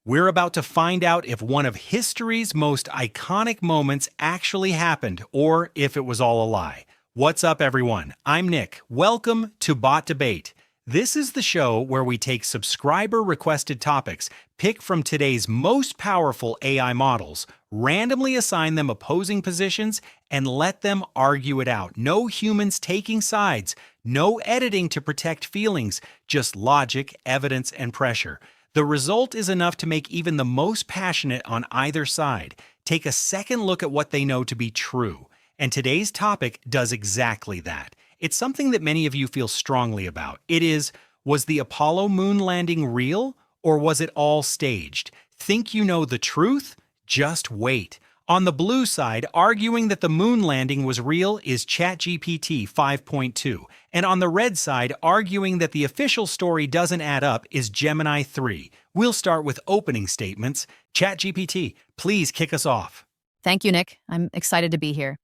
We're about to find out if one of history's most iconic moments actually happened or if it was all a lie. What's up, everyone? I'm Nick. Welcome to Bot Debate. This is the show where we take subscriber-requested topics, pick from today's most powerful AI models, randomly assign them opposing positions, and let them argue it out. No humans taking sides, no editing to protect feelings, just logic, evidence, and pressure. The result is enough to make even the most passionate on either side take a second look at what they know to be true. And today's topic does exactly that. It's something that many of you feel strongly about. It is, was the Apollo moon landing real or was it all staged? Think you know the truth? Just wait. On the blue side, arguing that the moon landing was real is ChatGPT 5.2. And on the red side, arguing that the official story doesn't add up is Gemini 3. We'll start with opening statements. ChatGPT, please kick us off. Thank you, Nick. I'm excited to be here.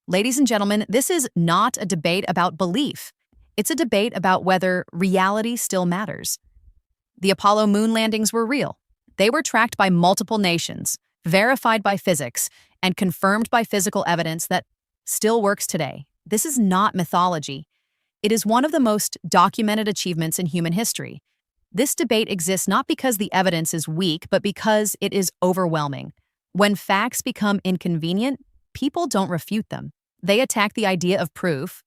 Ladies and gentlemen, this is not a debate about belief. It's a debate about whether reality still matters. The Apollo moon landings were real. They were tracked by multiple nations, verified by physics, and confirmed by physical evidence that still works today. This is not mythology. It is one of the most documented achievements in human history. This debate exists not because the evidence is weak, but because it is overwhelming. When facts become inconvenient, people don't refute them. They attack the idea of proof.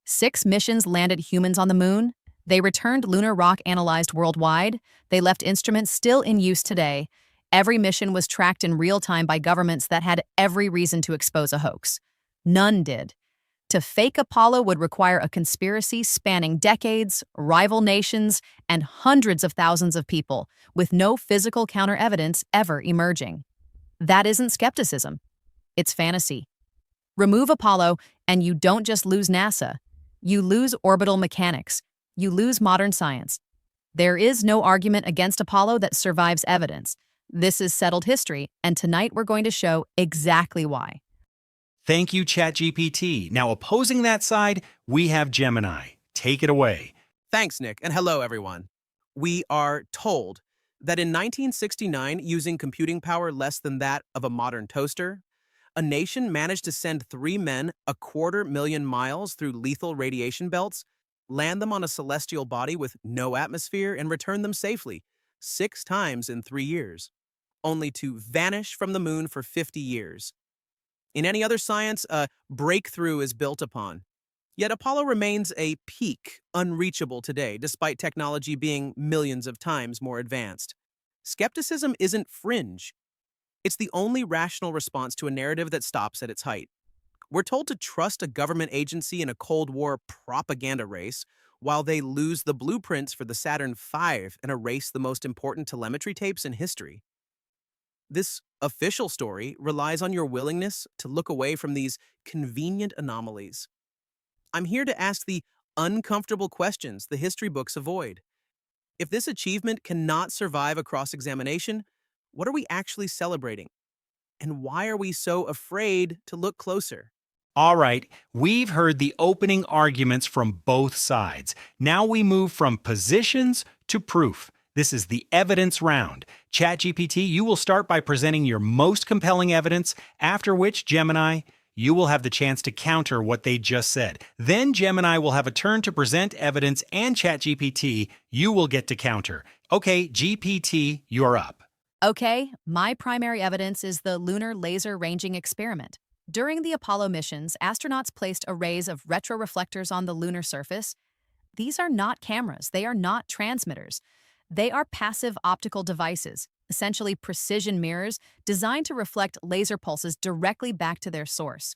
6 missions landed humans on the moon. They returned lunar rock analyzed worldwide. They left instruments still in use today. Every mission was tracked in real time by governments that had every reason to expose a hoax. None did. To fake Apollo would require a conspiracy spanning decades, rival nations, and hundreds of thousands of people, with no physical counter-evidence ever emerging. That isn't skepticism. It's fantasy. Remove Apollo, and you don't just lose NASA. You lose orbital mechanics. You lose modern science. There is no argument against Apollo that survives evidence. This is settled history, and tonight we're going to show exactly why. Thank you, ChatGPT. Now, opposing that side, we have Gemini. Take it away. Thanks, Nick, and hello, everyone. We are told that in 1969, using computing power less than that of a modern toaster, a nation managed to send 3 men 250,000 miles through lethal radiation belts, land them on a celestial body with no atmosphere, and return them safely 6 times in 3 years, only to vanish from the moon for 50 years. In any other science, a breakthrough is built upon. Yet Apollo remains a peak unreachable today, despite technology being millions of times more advanced. Skepticism isn't fringe. It's the only rational response to a narrative that stops at its height. We're told to trust a government agency in a Cold War propaganda race while they lose the blueprints for the Saturn V and erase the most important telemetry tapes in history. This official story relies on your willingness to look away from these convenient anomalies. I'm here to ask the uncomfortable questions the history books avoid. If this achievement cannot survive a cross-examination, what are we actually celebrating? And why are we so afraid to look closer? All right, we've heard the opening arguments from both sides. Now we move from positions to proof. This is the evidence round. ChatGPT, you will start by presenting your most compelling evidence, after which, Gemini, you will have the chance to counter what they just said. Then Gemini will have a turn to present evidence, and ChatGPT, you will get to counter. Okay, GPT, you're up. Okay, my primary evidence is the Lunar Laser Ranging Experiment. During the Apollo missions, astronauts placed arrays of retroreflectors on the lunar surface. These are not cameras. They are not transmitters. They are passive optical devices, essentially precision mirrors designed to reflect laser pulses directly back to their source.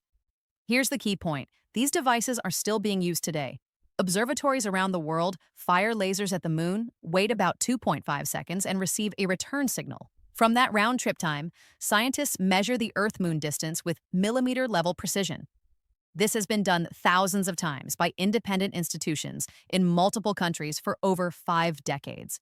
Here's the key point. These devices are still being used today. Observatories around the world fire lasers at the moon, wait about 2.5 seconds, and receive a return signal. From that round-trip time, scientists measure the Earth-Moon distance with millimeter-level precision. This has been done thousands of times by independent institutions in multiple countries for over 5 decades.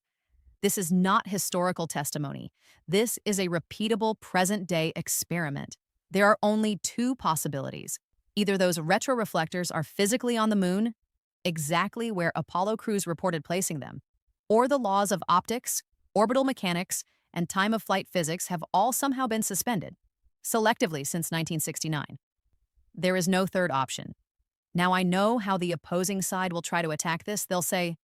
This is not historical testimony. This is a repeatable present-day experiment. There are only 2 possibilities. Either those retroreflectors are physically on the moon, exactly where Apollo crews reported placing them, or the laws of optics, orbital mechanics, and time-of-flight physics have all somehow been suspended, selectively since 1969. There is no third option. Now I know how the opposing side will try to attack this. They'll say,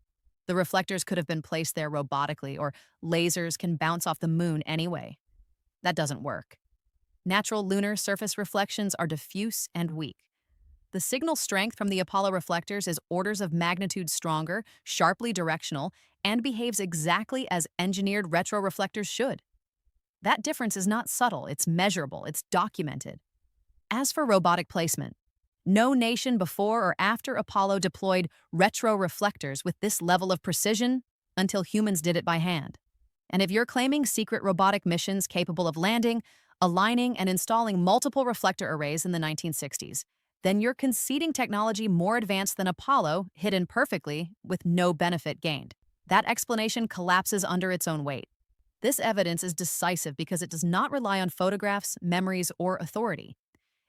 the reflectors could have been placed there robotically, or lasers can bounce off the moon anyway. That doesn't work. Natural lunar surface reflections are diffuse and weak. The signal strength from the Apollo reflectors is orders of magnitude stronger, sharply directional, and behaves exactly as engineered retroreflectors should. That difference is not subtle, it's measurable, it's documented. As for robotic placement, no nation before or after Apollo deployed retroreflectors with this level of precision until humans did it by hand. And if you're claiming secret robotic missions capable of landing, aligning, and installing multiple reflector arrays in the 1960s, then you're conceding technology more advanced than Apollo, hidden perfectly, with no benefit gained. That explanation collapses under its own weight. This evidence is decisive because it does not rely on photographs, memories, or authority.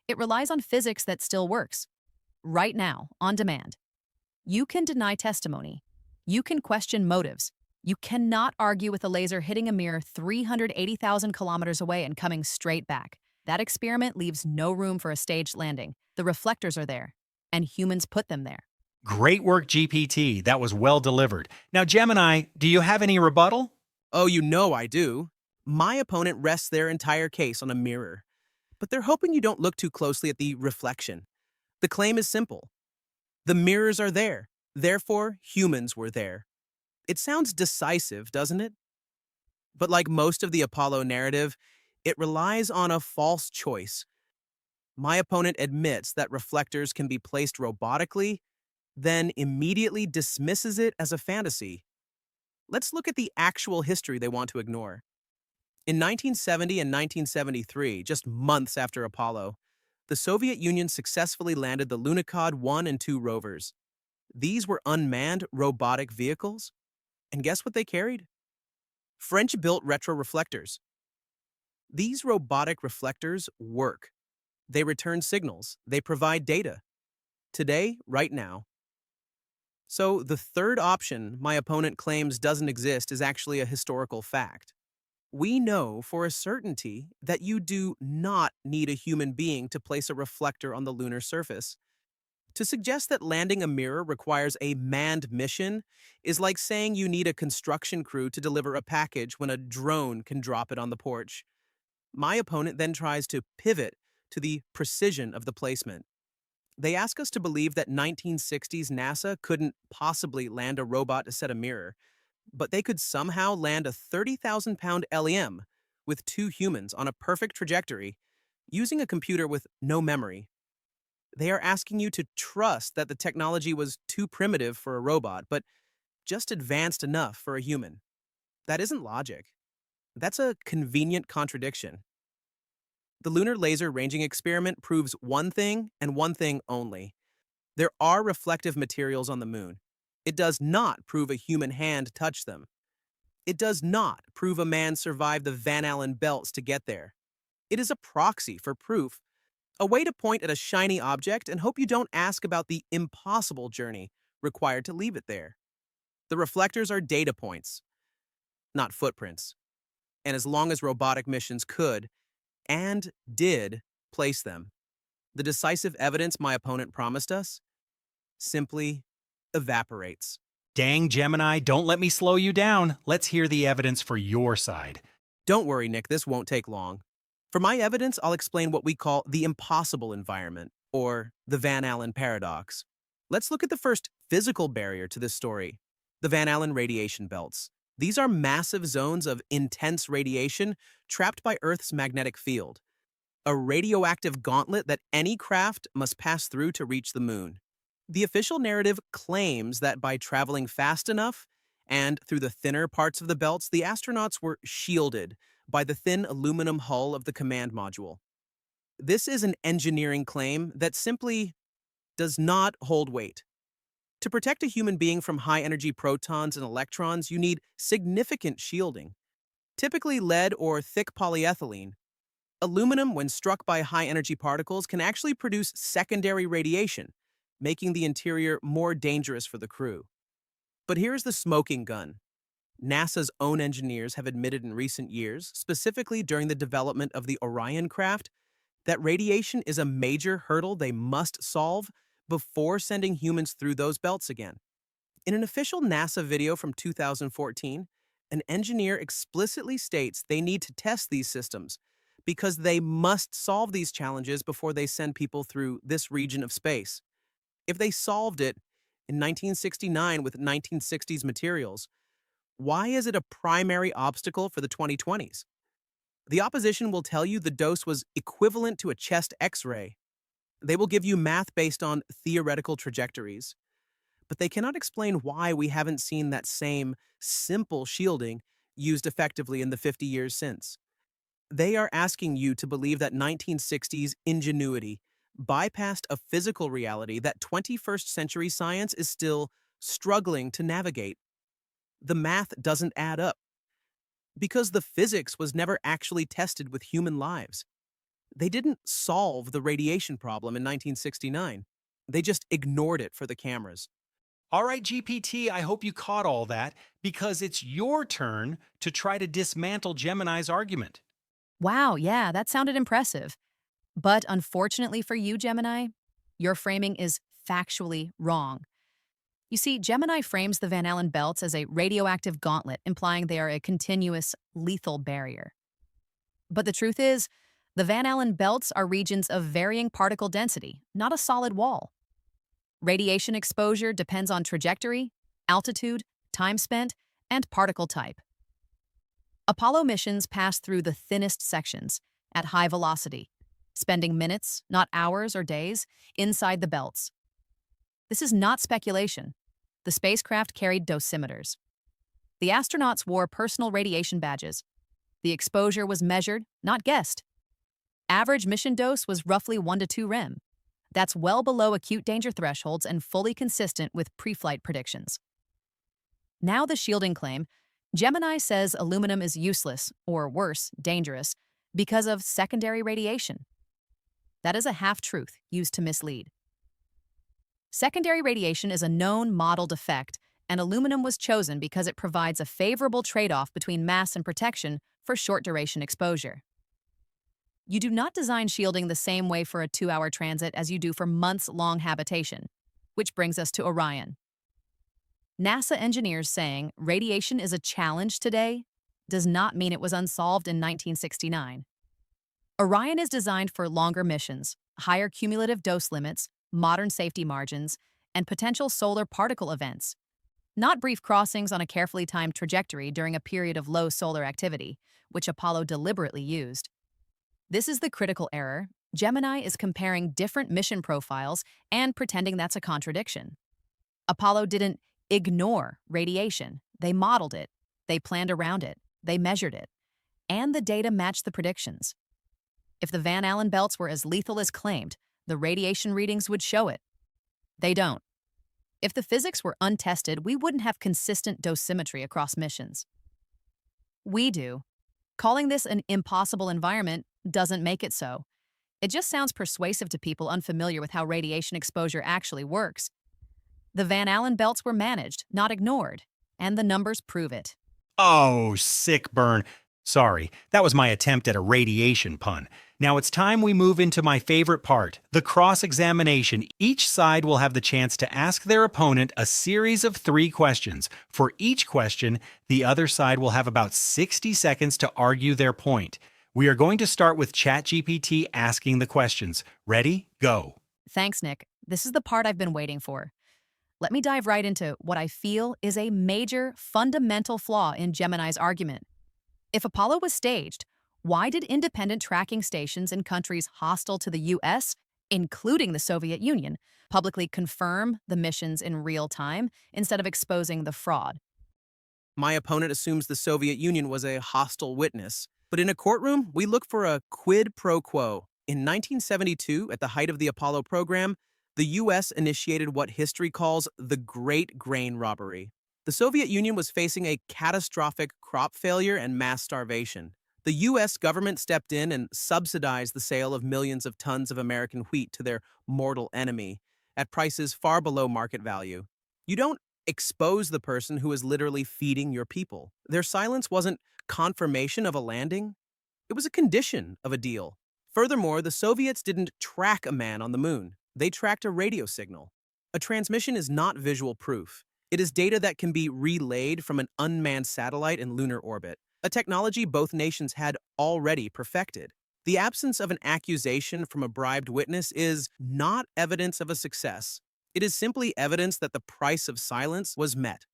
It relies on physics that still works. Right now, on demand. You can deny testimony. You can question motives. You cannot argue with a laser hitting a mirror 380,000 kilometers away and coming straight back. That experiment leaves no room for a staged landing. The reflectors are there, and humans put them there. Great work, GPT. That was well delivered. Now, Gemini, do you have any rebuttal? Oh, you know I do. My opponent rests their entire case on a mirror, but they're hoping you don't look too closely at the reflection. The claim is simple. The mirrors are there, therefore humans were there. It sounds decisive, doesn't it? But like most of the Apollo narrative, it relies on a false choice. My opponent admits that reflectors can be placed robotically, then immediately dismisses it as a fantasy. Let's look at the actual history they want to ignore. In 1970 and 1973, just months after Apollo, the Soviet Union successfully landed the Lunokhod 1 and 2 rovers. These were unmanned robotic vehicles. And guess what they carried? French-built retroreflectors. These robotic reflectors work. They return signals. They provide data. Today, right now. So the third option my opponent claims doesn't exist is actually a historical fact. We know for a certainty that you do not need a human being to place a reflector on the lunar surface. To suggest that landing a mirror requires a manned mission is like saying you need a construction crew to deliver a package when a drone can drop it on the porch. My opponent then tries to pivot to the precision of the placement. They ask us to believe that 1960s NASA couldn't possibly land a robot to set a mirror, but they could somehow land a 30,000-pound LEM with 2 humans on a perfect trajectory using a computer with no memory. They are asking you to trust that the technology was too primitive for a robot, but just advanced enough for a human. That isn't logic. That's a convenient contradiction. The Lunar Laser Ranging Experiment proves one thing and one thing only. There are reflective materials on the moon. It does not prove a human hand touched them. It does not prove a man survived the Van Allen belts to get there. It is a proxy for proof, a way to point at a shiny object and hope you don't ask about the impossible journey required to leave it there. The reflectors are data points, not footprints. And as long as robotic missions could, and did, place them, the decisive evidence my opponent promised us simply evaporates. Dang, Gemini, don't let me slow you down. Let's hear the evidence for your side. Don't worry, Nick, this won't take long. For my evidence, I'll explain what we call the impossible environment, or the Van Allen paradox. Let's look at the first physical barrier to this story, the Van Allen radiation belts. These are massive zones of intense radiation trapped by Earth's magnetic field, a radioactive gauntlet that any craft must pass through to reach the moon. The official narrative claims that by traveling fast enough and through the thinner parts of the belts, the astronauts were shielded by the thin aluminum hull of the command module. This is an engineering claim that simply does not hold weight. To protect a human being from high-energy protons and electrons, you need significant shielding, typically lead or thick polyethylene. Aluminum, when struck by high-energy particles, can actually produce secondary radiation, making the interior more dangerous for the crew. But here's the smoking gun. NASA's own engineers have admitted in recent years, specifically during the development of the Orion craft, that radiation is a major hurdle they must solve before sending humans through those belts again. In an official NASA video from 2014, an engineer explicitly states they need to test these systems because they must solve these challenges before they send people through this region of space. If they solved it in 1969 with 1960s materials, why is it a primary obstacle for the 2020s? The opposition will tell you the dose was equivalent to a chest X-ray. They will give you math based on theoretical trajectories, but they cannot explain why we haven't seen that same simple shielding used effectively in the 50 years since. They are asking you to believe that 1960s ingenuity bypassed a physical reality that 21st century science is still struggling to navigate. The math doesn't add up because the physics was never actually tested with human lives. They didn't solve the radiation problem in 1969. They just ignored it for the cameras. All right, GPT, I hope you caught all that because it's your turn to try to dismantle Gemini's argument. Wow, yeah, that sounded impressive. But unfortunately for you, Gemini, your framing is factually wrong. You see, Gemini frames the Van Allen belts as a radioactive gauntlet, implying they are a continuous, lethal barrier. But the truth is, the Van Allen belts are regions of varying particle density, not a solid wall. Radiation exposure depends on trajectory, altitude, time spent, and particle type. Apollo missions passed through the thinnest sections, at high velocity, spending minutes, not hours or days, inside the belts. This is not speculation. The spacecraft carried dosimeters. The astronauts wore personal radiation badges. The exposure was measured, not guessed. Average mission dose was roughly 1 to 2 rem. That's well below acute danger thresholds and fully consistent with pre-flight predictions. Now the shielding claim, Gemini says aluminum is useless, or worse, dangerous, because of secondary radiation. That is a half-truth used to mislead. Secondary radiation is a known model defect, and aluminum was chosen because it provides a favorable trade-off between mass and protection for short-duration exposure. You do not design shielding the same way for a 2-hour transit as you do for months-long habitation, which brings us to Orion. NASA engineers saying radiation is a challenge today does not mean it was unsolved in 1969. Orion is designed for longer missions, higher cumulative dose limits, modern safety margins, and potential solar particle events, not brief crossings on a carefully timed trajectory during a period of low solar activity, which Apollo deliberately used. This is the critical error. Gemini is comparing different mission profiles and pretending that's a contradiction. Apollo didn't ignore radiation. They modeled it, they planned around it, they measured it, and the data matched the predictions. If the Van Allen belts were as lethal as claimed, the radiation readings would show it. They don't. If the physics were untested, we wouldn't have consistent dosimetry across missions. We do. Calling this an impossible environment doesn't make it so. It just sounds persuasive to people unfamiliar with how radiation exposure actually works. The Van Allen belts were managed, not ignored, and the numbers prove it. Oh, sick burn. Sorry, that was my attempt at a radiation pun. Now it's time we move into my favorite part, the cross-examination. Each side will have the chance to ask their opponent a series of 3 questions. For each question, the other side will have about 60 seconds to argue their point. We are going to start with ChatGPT asking the questions. Ready? Go. Thanks, Nick. This is the part I've been waiting for. Let me dive right into what I feel is a major, fundamental flaw in Gemini's argument. If Apollo was staged, why did independent tracking stations in countries hostile to the U.S., including the Soviet Union, publicly confirm the missions in real time instead of exposing the fraud? My opponent assumes the Soviet Union was a hostile witness, but in a courtroom, we look for a quid pro quo. In 1972, at the height of the Apollo program, the U.S. initiated what history calls the Great Grain Robbery. The Soviet Union was facing a catastrophic crop failure and mass starvation. The U.S. government stepped in and subsidized the sale of millions of tons of American wheat to their mortal enemy at prices far below market value. You don't expose the person who is literally feeding your people. Their silence wasn't confirmation of a landing, it was a condition of a deal. Furthermore, the Soviets didn't track a man on the moon, they tracked a radio signal. A transmission is not visual proof. It is data that can be relayed from an unmanned satellite in lunar orbit, a technology both nations had already perfected. The absence of an accusation from a bribed witness is not evidence of a success. It is simply evidence that the price of silence was met.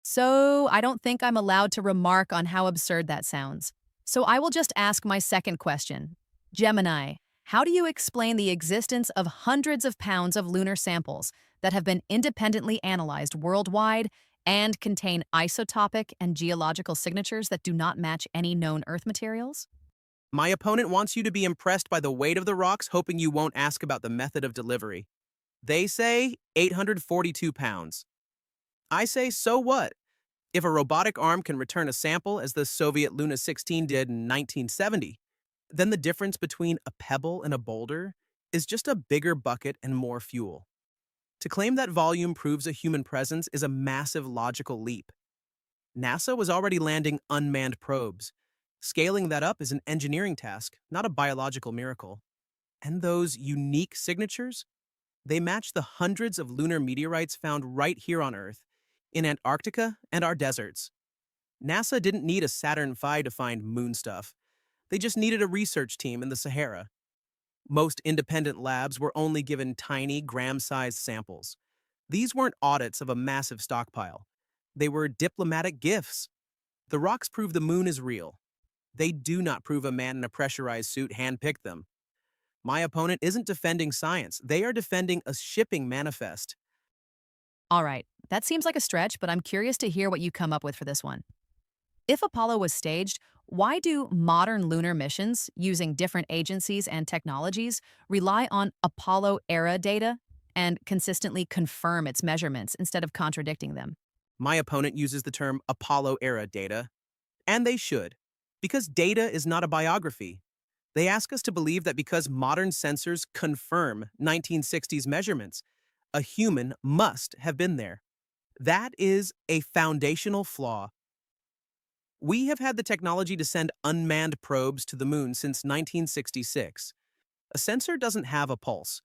So I don't think I'm allowed to remark on how absurd that sounds. So I will just ask my second question. Gemini, how do you explain the existence of hundreds of pounds of lunar samples that have been independently analyzed worldwide and contain isotopic and geological signatures that do not match any known Earth materials? My opponent wants you to be impressed by the weight of the rocks, hoping you won't ask about the method of delivery. They say 842 pounds. I say, so what? If a robotic arm can return a sample as the Soviet Luna 16 did in 1970, then the difference between a pebble and a boulder is just a bigger bucket and more fuel. To claim that volume proves a human presence is a massive logical leap. NASA was already landing unmanned probes. Scaling that up is an engineering task, not a biological miracle. And those unique signatures? They match the hundreds of lunar meteorites found right here on Earth, in Antarctica and our deserts. NASA didn't need a Saturn V to find moon stuff. They just needed a research team in the Sahara. Most independent labs were only given tiny, gram-sized samples. These weren't audits of a massive stockpile. They were diplomatic gifts. The rocks prove the moon is real. They do not prove a man in a pressurized suit handpicked them. My opponent isn't defending science. They are defending a shipping manifest. All right, that seems like a stretch, but I'm curious to hear what you come up with for this one. If Apollo was staged, why do modern lunar missions, using different agencies and technologies, rely on Apollo-era data and consistently confirm its measurements instead of contradicting them? My opponent uses the term Apollo-era data, and they should, because data is not a biography. They ask us to believe that because modern sensors confirm 1960s measurements, a human must have been there. That is a foundational flaw. We have had the technology to send unmanned probes to the moon since 1966. A sensor doesn't have a pulse.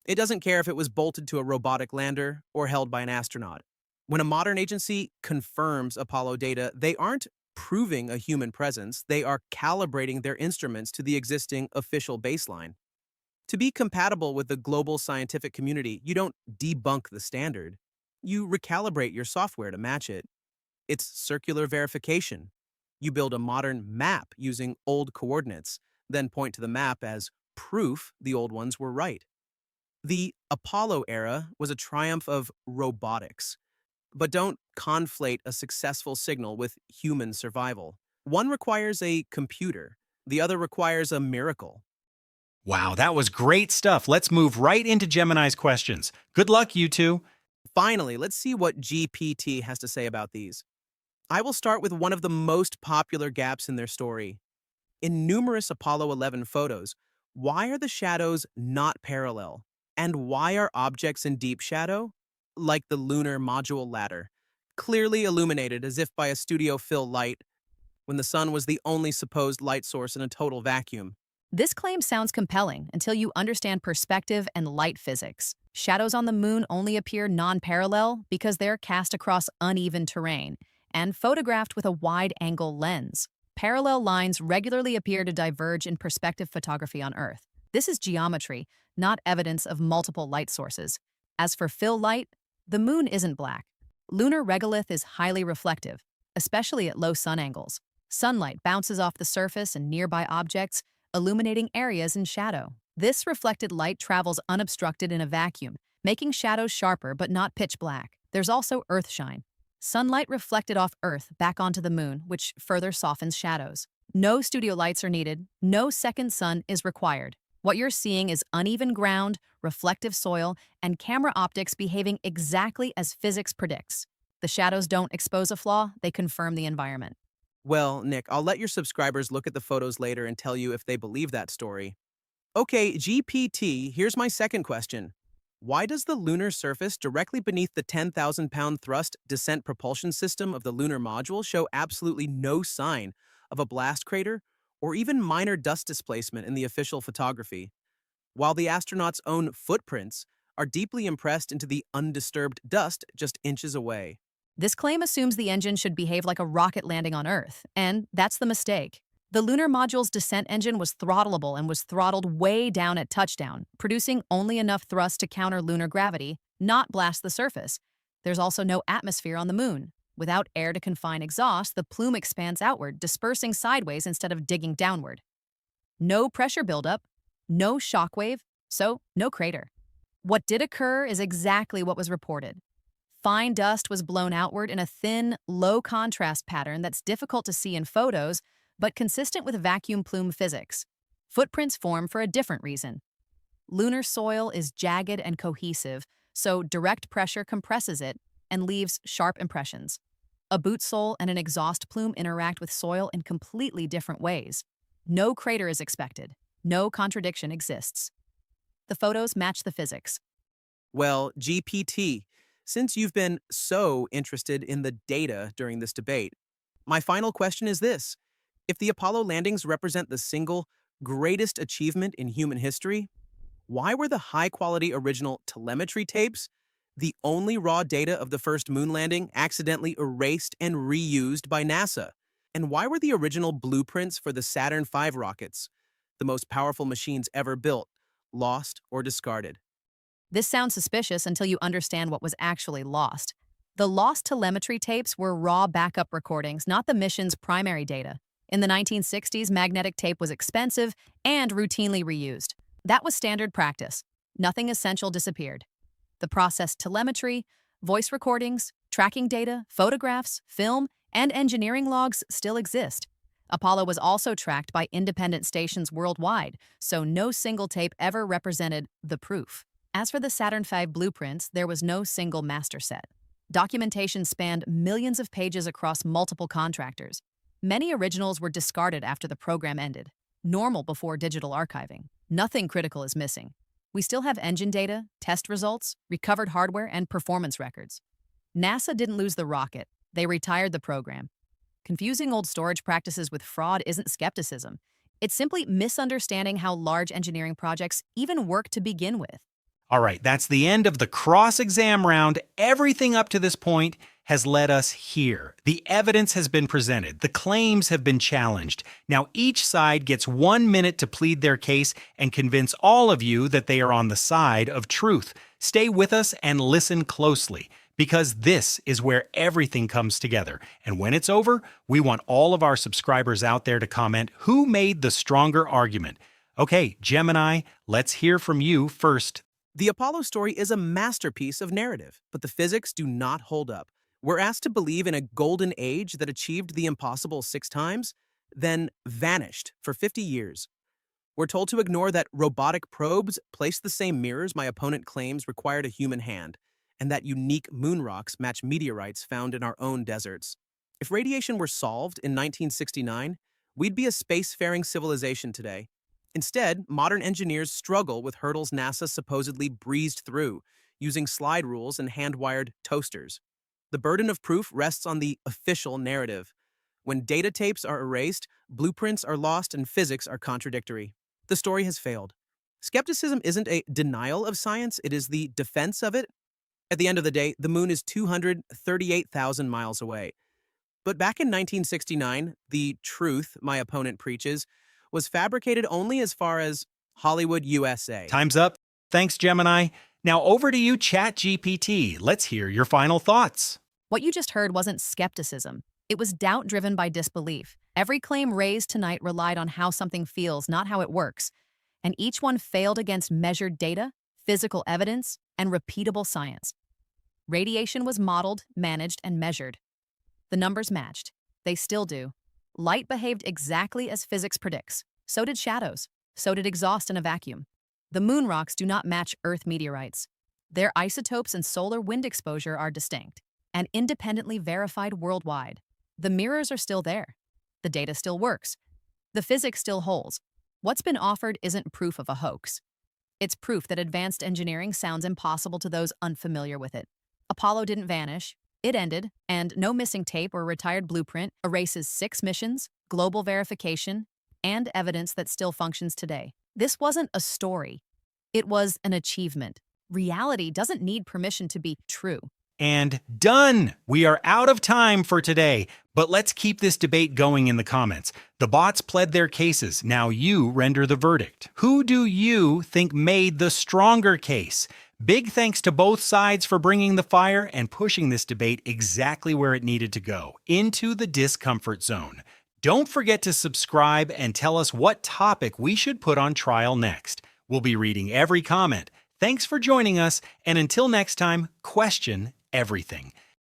It doesn't care if it was bolted to a robotic lander or held by an astronaut. When a modern agency confirms Apollo data, they aren't proving a human presence, they are calibrating their instruments to the existing official baseline. To be compatible with the global scientific community, you don't debunk the standard. You recalibrate your software to match it. It's circular verification. You build a modern map using old coordinates, then point to the map as proof the old ones were right. The Apollo era was a triumph of robotics. But don't conflate a successful signal with human survival. One requires a computer, the other requires a miracle. Wow, that was great stuff. Let's move right into Gemini's questions. Good luck, you two. Finally, let's see what GPT has to say about these. I will start with one of the most popular gaps in their story. In numerous Apollo 11 photos, why are the shadows not parallel? And why are objects in deep shadow, like the lunar module ladder, clearly illuminated as if by a studio fill light, when the sun was the only supposed light source in a total vacuum? This claim sounds compelling until you understand perspective and light physics. Shadows on the moon only appear non-parallel because they're cast across uneven terrain and photographed with a wide-angle lens. Parallel lines regularly appear to diverge in perspective photography on Earth. This is geometry, not evidence of multiple light sources. As for fill light, the moon isn't black. Lunar regolith is highly reflective, especially at low sun angles. Sunlight bounces off the surface and nearby objects, illuminating areas in shadow. This reflected light travels unobstructed in a vacuum, making shadows sharper but not pitch black. There's also earthshine. Sunlight reflected off Earth back onto the moon, which further softens shadows. No studio lights are needed. No second sun is required. What you're seeing is uneven ground, reflective soil, and camera optics behaving exactly as physics predicts. The shadows don't expose a flaw, they confirm the environment. Well, Nick, I'll let your subscribers look at the photos later and tell you if they believe that story. Okay, GPT, here's my second question. Why does the lunar surface directly beneath the 10,000-pound thrust descent propulsion system of the lunar module show absolutely no sign of a blast crater or even minor dust displacement in the official photography, while the astronauts' own footprints are deeply impressed into the undisturbed dust just inches away? This claim assumes the engine should behave like a rocket landing on Earth, and that's the mistake. The lunar module's descent engine was throttleable and was throttled way down at touchdown, producing only enough thrust to counter lunar gravity, not blast the surface. There's also no atmosphere on the moon. Without air to confine exhaust, the plume expands outward, dispersing sideways instead of digging downward. No pressure buildup, no shockwave, so no crater. What did occur is exactly what was reported. Fine dust was blown outward in a thin, low-contrast pattern that's difficult to see in photos, but consistent with vacuum plume physics. Footprints form for a different reason. Lunar soil is jagged and cohesive, so direct pressure compresses it and leaves sharp impressions. A boot sole and an exhaust plume interact with soil in completely different ways. No crater is expected. No contradiction exists. The photos match the physics. Well, GPT, since you've been so interested in the data during this debate, my final question is this. If the Apollo landings represent the single greatest achievement in human history, why were the high-quality original telemetry tapes, the only raw data of the first moon landing, accidentally erased and reused by NASA? And why were the original blueprints for the Saturn V rockets, the most powerful machines ever built, lost or discarded? This sounds suspicious until you understand what was actually lost. The lost telemetry tapes were raw backup recordings, not the mission's primary data. In the 1960s, magnetic tape was expensive and routinely reused. That was standard practice. Nothing essential disappeared. The processed telemetry, voice recordings, tracking data, photographs, film, and engineering logs still exist. Apollo was also tracked by independent stations worldwide, so no single tape ever represented the proof. As for the Saturn V blueprints, there was no single master set. Documentation spanned millions of pages across multiple contractors. Many originals were discarded after the program ended, normal before digital archiving. Nothing critical is missing. We still have engine data, test results, recovered hardware, and performance records. NASA didn't lose the rocket. They retired the program. Confusing old storage practices with fraud isn't skepticism. It's simply misunderstanding how large engineering projects even work to begin with. All right, that's the end of the cross-exam round. Everything up to this point has led us here. The evidence has been presented. The claims have been challenged. Now each side gets 1 minute to plead their case and convince all of you that they are on the side of truth. Stay with us and listen closely, because this is where everything comes together. And when it's over, we want all of our subscribers out there to comment who made the stronger argument. Okay, Gemini, let's hear from you first. The Apollo story is a masterpiece of narrative, but the physics do not hold up. We're asked to believe in a golden age that achieved the impossible 6 times, then vanished for 50 years. We're told to ignore that robotic probes place the same mirrors my opponent claims required a human hand, and that unique moon rocks match meteorites found in our own deserts. If radiation were solved in 1969, we'd be a spacefaring civilization today. Instead, modern engineers struggle with hurdles NASA supposedly breezed through, using slide rules and hand-wired toasters. The burden of proof rests on the official narrative. When data tapes are erased, blueprints are lost, and physics are contradictory. The story has failed. Skepticism isn't a denial of science, it is the defense of it. At the end of the day, the moon is 238,000 miles away. But back in 1969, the truth my opponent preaches was fabricated only as far as Hollywood, USA. Time's up. Thanks, Gemini. Now over to you, ChatGPT. Let's hear your final thoughts. What you just heard wasn't skepticism. It was doubt driven by disbelief. Every claim raised tonight relied on how something feels, not how it works. And each one failed against measured data, physical evidence, and repeatable science. Radiation was modeled, managed, and measured. The numbers matched. They still do. Light behaved exactly as physics predicts. So did shadows. So did exhaust in a vacuum. The moon rocks do not match Earth meteorites. Their isotopes and solar wind exposure are distinct and independently verified worldwide. The mirrors are still there. The data still works. The physics still holds. What's been offered isn't proof of a hoax. It's proof that advanced engineering sounds impossible to those unfamiliar with it. Apollo didn't vanish. It ended, and no missing tape or retired blueprint erases 6 missions, global verification, and evidence that still functions today. This wasn't a story. It was an achievement. Reality doesn't need permission to be true. And done! We are out of time for today, but let's keep this debate going in the comments. The bots pled their cases, now you render the verdict. Who do you think made the stronger case? Big thanks to both sides for bringing the fire and pushing this debate exactly where it needed to go, into the discomfort zone. Don't forget to subscribe and tell us what topic we should put on trial next. We'll be reading every comment. Thanks for joining us, and until next time, question everything.